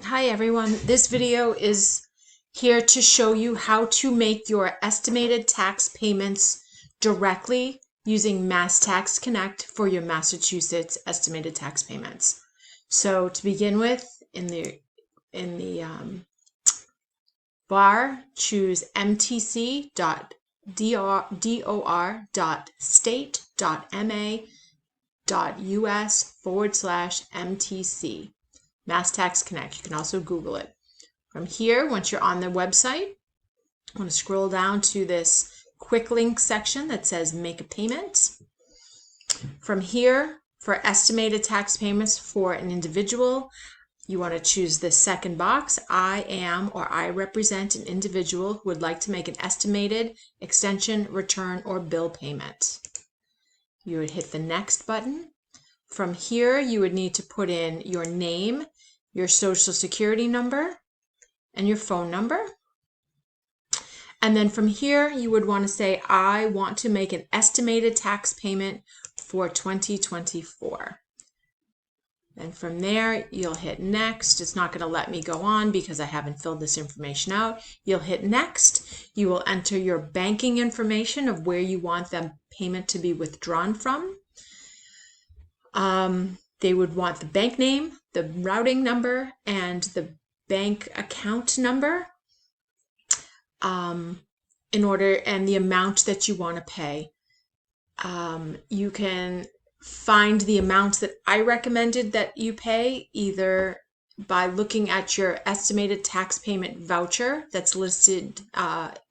Hi everyone, this video is here to show you how to make your estimated tax payments directly using Mass Tax Connect for your Massachusetts estimated tax payments. So to begin with, in the bar, choose mtc.dor.state.ma.us/MTC. Mass Tax Connect. You can also Google it. From here, once you're on the website, I want to scroll down to this quick link section that says make a payment. From here, for estimated tax payments for an individual, you want to choose the second box. I am or I represent an individual who would like to make an estimated extension, return, or bill payment. You would hit the next button. From here, you would need to put in your name, your social security number, and your phone number. And then from here, you would want to say, I want to make an estimated tax payment for 2024. And from there, you'll hit next. It's not going to let me go on because I haven't filled this information out. You'll hit next. You will enter your banking information of where you want the payment to be withdrawn from. They would want the bank name, the routing number, and the bank account number and the amount that you want to pay. You can find the amounts that I recommended that you pay either by looking at your estimated tax payment voucher that's listed,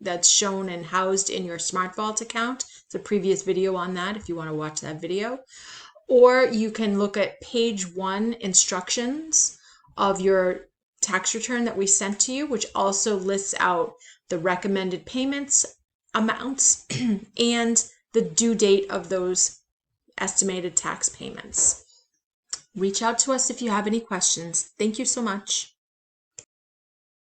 that's shown and housed in your SmartVault account. It's a previous video on that if you want to watch that video. Or you can look at page 1 instructions of your tax return that we sent to you, which also lists out the recommended payments, amounts, and the due date of those estimated tax payments. Reach out to us if you have any questions. Thank you so much.